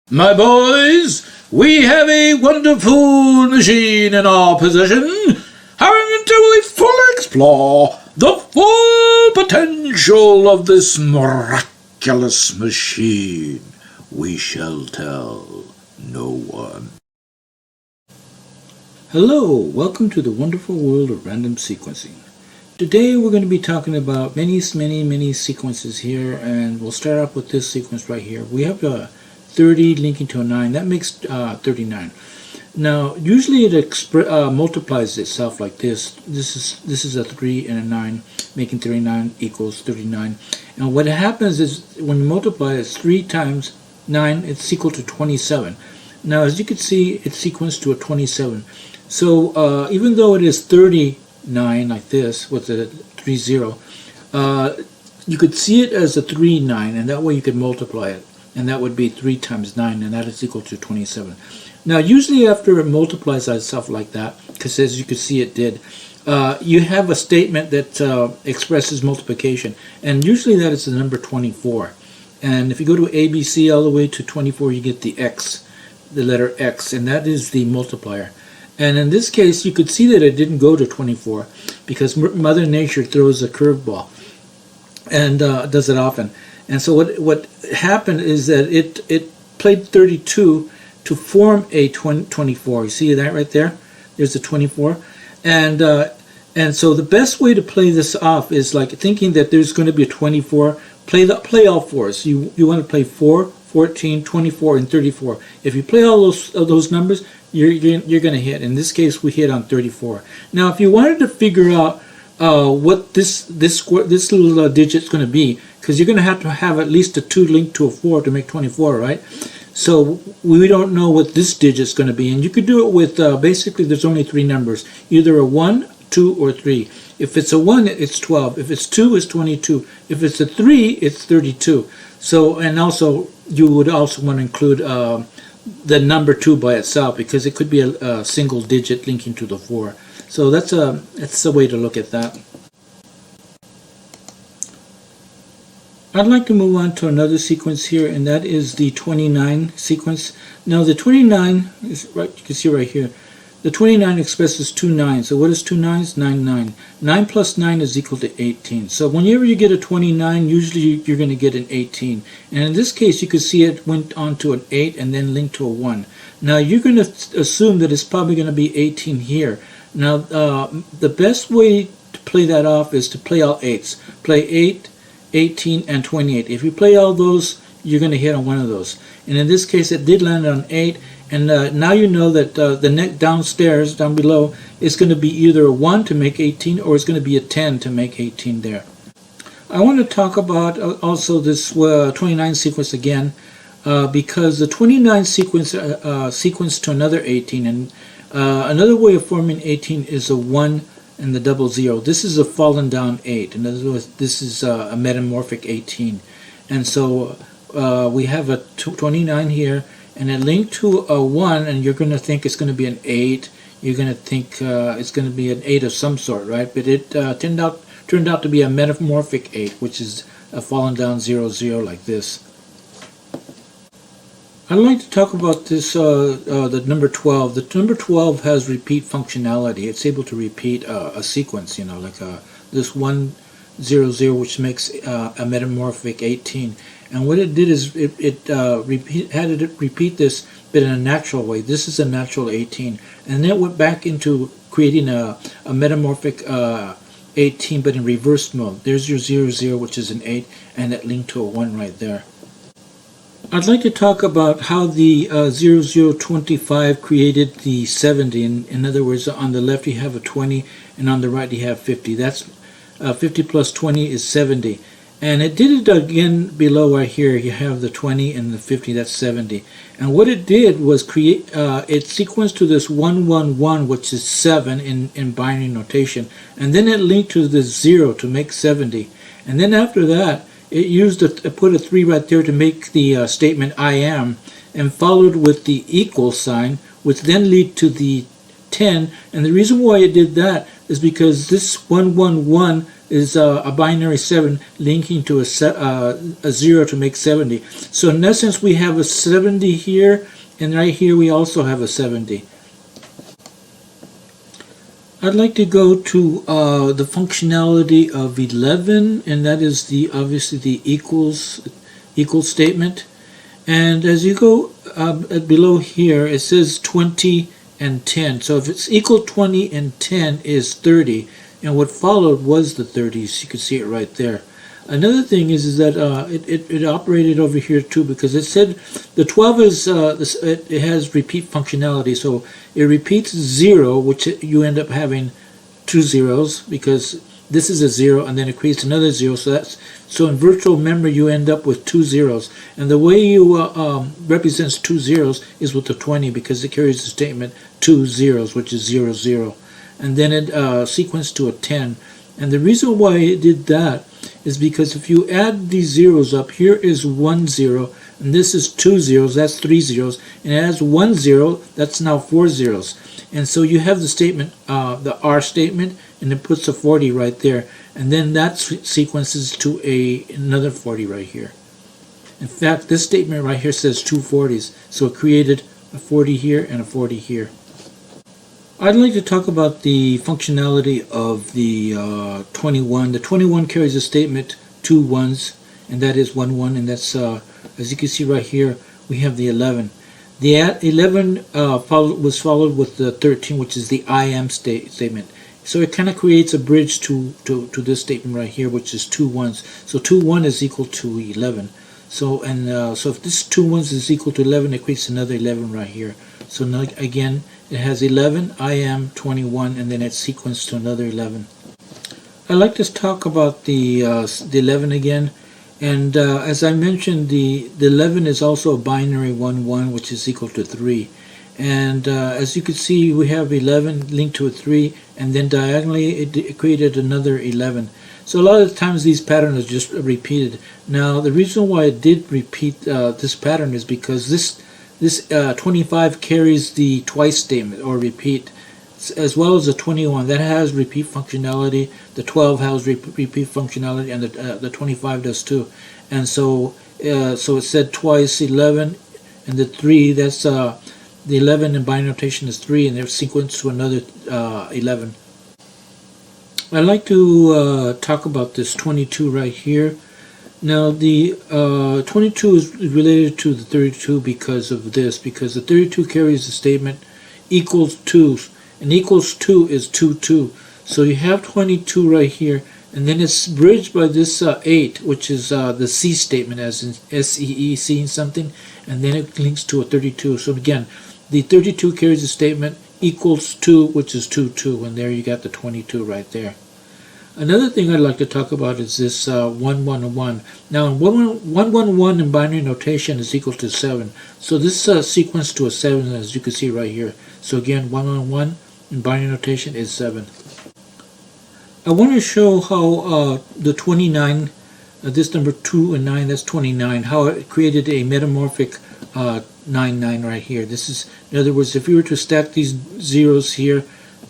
My boys, we have a wonderful machine in our possession, having until we fully explore the full potential of this miraculous machine. We shall tell no one. Hello, welcome to the wonderful world of random sequencing. Today we're going to be talking about many sequences here, and we'll start off with this sequence right here. We have a 30 linking to a 9. That makes 39. Now, usually it multiplies itself like this. This is a 3 and a 9, making 39 equals 39. And what happens is when you multiply it's 3 times 9, it's equal to 27. Now, as you can see, it's sequenced to a 27. So even though it is 39 like this with a 30, you could see it as a 39, and that way you could multiply it. And that would be 3 times 9, and that is equal to 27. Now, usually after it multiplies itself like that, because as you can see it did, you have a statement that expresses multiplication, and usually that is the number 24. And if you go to ABC all the way to 24, you get the X, the letter X, and that is the multiplier. And in this case, you could see that it didn't go to 24, because Mother Nature throws a curveball, and does it often. And so what happened is that it played 32 to form a 24. You see that right there? There's a 24. And so the best way to play this off is like thinking that there's going to be a 24. Play all fours. You want to play 4, 14, 24, and 34. If you play all those numbers, you're going to hit. In this case, we hit on 34. Now, if you wanted to figure out what this little digit's going to be, because you're going to have at least a 2 linked to a 4 to make 24, right? So we don't know what this digit's going to be, and you could do it with basically there's only 3 numbers, either a 1, 2, or 3. If it's a 1, it's 12. If it's 2, it's 22. If it's a 3, it's 32. So, and also you would also want to include the number 2 by itself, because it could be a single digit linking to the 4. So that's a way to look at that. I'd like to move on to another sequence here, and that is the 29 sequence. Now the 29 is right, you can see right here. The 29 expresses 2 9s. So what is 2 9s? 9, 9. 9 plus 9 is equal to 18. So whenever you get a 29, usually you're going to get an 18. And in this case, you can see it went on to an 8 and then linked to a 1. Now you're going to assume that it's probably going to be 18 here. Now the best way to play that off is to play all 8s. Play 8, 18, and 28. If you play all those, you're going to hit on one of those. And in this case, it did land on 8. And now you know that the neck downstairs, down below, is going to be either a 1 to make 18, or it's going to be a 10 to make 18 there. I want to talk about also this 29 sequence again, because the 29 sequence sequence to another 18, and another way of forming 18 is a 1 and the double 0. This is a fallen down 8. In other words, this is a metamorphic 18. And so we have a 29 here, and it linked to a 1, and you're going to think it's going to be an 8. You're going to think it's going to be an 8 of some sort, right? But it turned out to be a metamorphic 8, which is a fallen down 0, 0 like this. I'd like to talk about this, the number 12. The number 12 has repeat functionality. It's able to repeat a sequence, like this 1, 0, 0, which makes a metamorphic 18. And what it did is it had it repeat this, but in a natural way. This is a natural 18. And then it went back into creating a metamorphic 18, but in reverse mode. There's your 0, 0, which is an 8, and it linked to a 1 right there. I'd like to talk about how the 0025 created the 70. In other words, on the left you have a 20, and on the right you have 50. That's 50 plus 20 is 70. And it did it again below right here. You have the 20 and the 50, that's 70. And what it did was create, it sequenced to this 111, which is 7 in binary notation. And then it linked to this 0 to make 70. And then after that, it put a 3 right there to make the statement I am, and followed with the equal sign, which then lead to the 10. And the reason why it did that is because this 111 is a binary 7 linking to a 0 to make 70. So in essence, we have a 70 here, and right here we also have a 70. I'd like to go to the functionality of 11, and that is obviously the equals statement. And as you go below here, it says 20 and 10. So if it's equal 20 and 10 is 30, and what followed was the 30s. You can see it right there. Another thing is that it operated over here too, because it said the 12 is it has repeat functionality, so it repeats 0, which you end up having 2 zeros, because this is a 0 and then it creates another 0. So in virtual memory you end up with 2 zeros, and the way you represents 2 zeros is with the 20, because it carries the statement 2 zeros, which is 0 0, and then it sequenced to a 10. And the reason why it did that is because if you add these zeros up, here is 1 0, and this is 2 zeros, that's 3 zeros, and it adds 1 0, that's now 4 zeros. And so you have the statement, the R statement, and it puts a 40 right there, and then that sequences to another 40 right here. In fact, this statement right here says 2 40s, so it created a 40 here and a 40 here. I'd like to talk about the functionality of the 21. The 21 carries a statement 2 1s, and that is 1 1, and that's as you can see right here, we have the 11. The 11 was followed with the 13, which is the I am statement. So it kind of creates a bridge to this statement right here, which is 2 1s. So 2 1 is equal to 11. So so if this 2 1s is equal to 11, it creates another 11 right here. So now again, it has 11, I am 21, and then it's sequenced to another 11. I'd like to talk about the 11 again. And as I mentioned, the 11 is also a binary 1 1, which is equal to 3. And as you can see, we have 11 linked to a 3, and then diagonally it created another 11. So a lot of times these patterns are just repeated. Now the reason why it did repeat this pattern is because this 25 carries the twice statement, or repeat, as well as the 21 that has repeat functionality. The 12 has repeat functionality, and the 25 does too. And so so it said twice 11, and the 3, that's the 11 in binary notation is 3, and they're sequenced to another 11. I'd like to talk about this 22 right here. Now the 22 is related to the 32 because of this, because the 32 carries the statement equals 2, and equals 2 is 2 2. So you have 22 right here, and then it's bridged by this 8, which is the C statement, as in SEE, seeing something, and then it links to a 32. So again, the 32 carries the statement equals 2, which is 2 2, and there you got the 22 right there. Another thing I'd like to talk about is this 1 1 1. Now 1 1 1 in binary notation is equal to 7. So this sequence to a 7, as you can see right here. So again, 1 1 1 in binary notation is 7. I want to show how the 29, this number 2 and 9, that's 29, how it created a metamorphic 9 9 right here. This is, in other words, if we were to stack these zeros here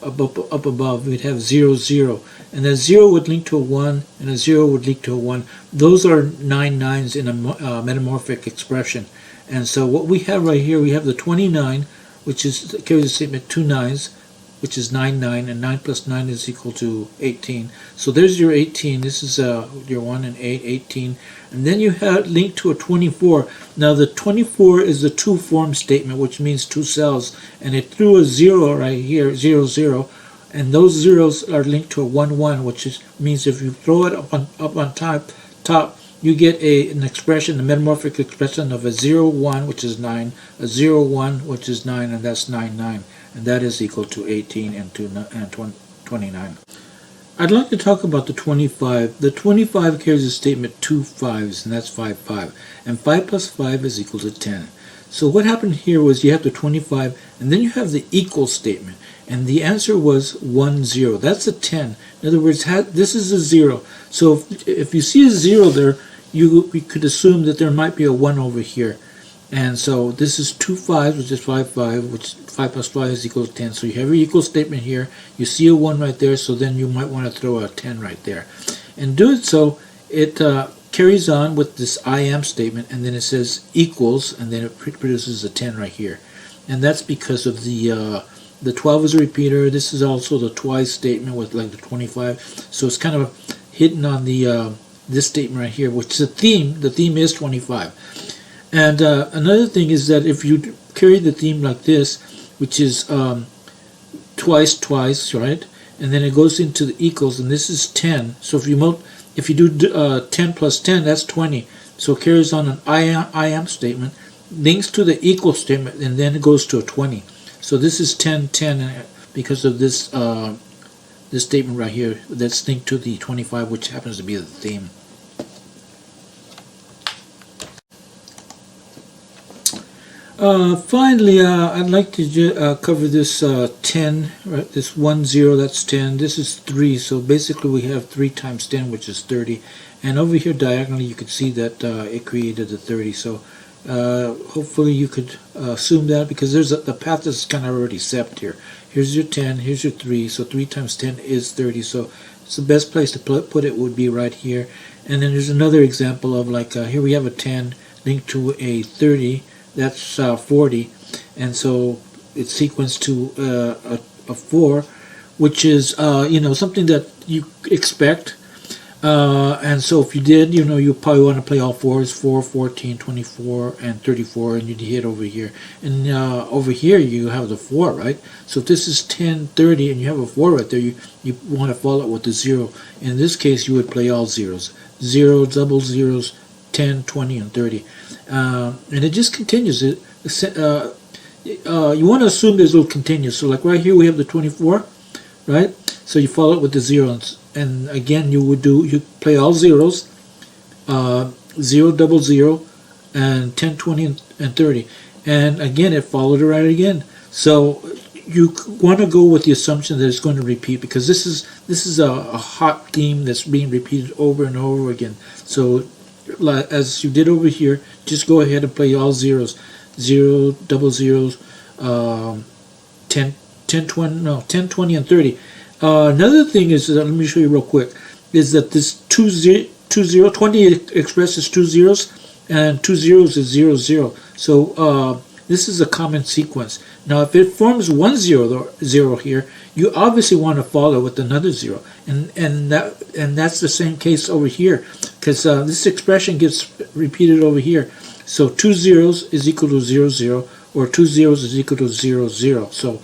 up above, we'd have 0 0, and a 0 would link to a 1, and a 0 would link to a 1. Those are 9 9s in a metamorphic expression. And so what we have right here, we have the 29, which is carries the statement 2 9s, which is 9 9, and 9 plus 9 is equal to 18. So there's your 18. This is your 1 and 8, 18. And then you have linked to a 24. Now the 24 is the 2 form statement, which means 2 cells, and it threw a 0 right here, 0 0, and those zeros are linked to a 1 1, which means if you throw it up on top, you get an expression, a metamorphic expression of a 0 1, which is 9, a 0 1, which is 9, and that's 9 9, and that is equal to 18 and 29. I'd like to talk about the 25. The 25 carries a statement 2 5s, and that's 5 5, and 5 plus 5 is equal to 10. So what happened here was you have the 25, and then you have the equal statement, and the answer was 1 0. That's a 10. In other words, this is a 0. So if you see a 0 there, we could assume that there might be a 1 over here. And so this is 2 5s, which is 5 5, which 5 plus 5 is equal to 10. So you have your equal statement here. You see a 1 right there, so then you might want to throw a 10 right there. And do it so it carries on with this I am statement, and then it says equals, and then it produces a 10 right here. And that's because of the 12 is a repeater. This is also the twice statement with like the 25. So it's kind of hidden on the this statement right here, which is a theme. The theme is 25. And another thing is that if you carry the theme like this, which is twice, right? And then it goes into the equals, and this is 10. So if you do 10 plus 10, that's 20. So it carries on an I am statement, links to the equal statement, and then it goes to a 20. So this is 10, 10, because of this this statement right here that's linked to the 25, which happens to be the theme. Finally, I'd like to cover this 10, right? This 1, 0, that's 10. This is 3, so basically we have 3 times 10, which is 30. And over here diagonally, you can see that it created the 30. So hopefully you could assume that, because there's the path is kind of already set here. Here's your 10, here's your 3, so 3 times 10 is 30. So it's the best place to put it would be right here. And then there's another example of like, here we have a 10 linked to a 30. That's 40, and so it's sequenced to a 4, which is something that you expect. And so if you did, you probably want to play all 4s, 4, 14, 24, and 34, and you'd hit over here. And over here you have the 4, right? So if this is 10, 30, and you have a 4 right there, you want to follow it with the 0. In this case, you would play all zeros. 0, double zeros, 10, 20, and 30. And it just continues. You want to assume this will continue. So like right here we have the 24, right? So you follow it with the zeros. And again, you play all zeros, 0, double zero, and 10, 20, and 30. And again, it followed it right again. So you want to go with the assumption that it's going to repeat, because this is a hot theme that's being repeated over and over again. So as you did over here, just go ahead and play all zeros, 0, double zeros, 10, 20, and 30. Another thing is, let me show you real quick, is that this 20 expresses 2 zeros, and 2 zeros is 0, 0. So this is a common sequence. Now if it forms 1 0 here, you obviously want to follow with another 0, and that's the same case over here, because this expression gets repeated over here. So 2 zeros is equal to 0, 0, or 2 zeros is equal to 0, 0. So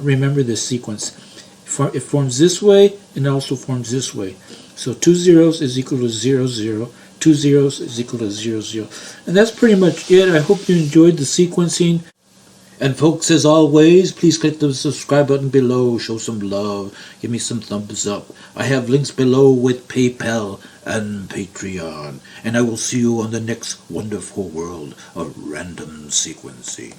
remember this sequence. It forms this way, and it also forms this way. So 2 zeros is equal to 0, 0. 2 zeros is equal to 0, 0. And that's pretty much it. I hope you enjoyed the sequencing. And folks, as always, please click the subscribe button below. Show some love. Give me some thumbs up. I have links below with PayPal and Patreon. And I will see you on the next wonderful world of random sequencing.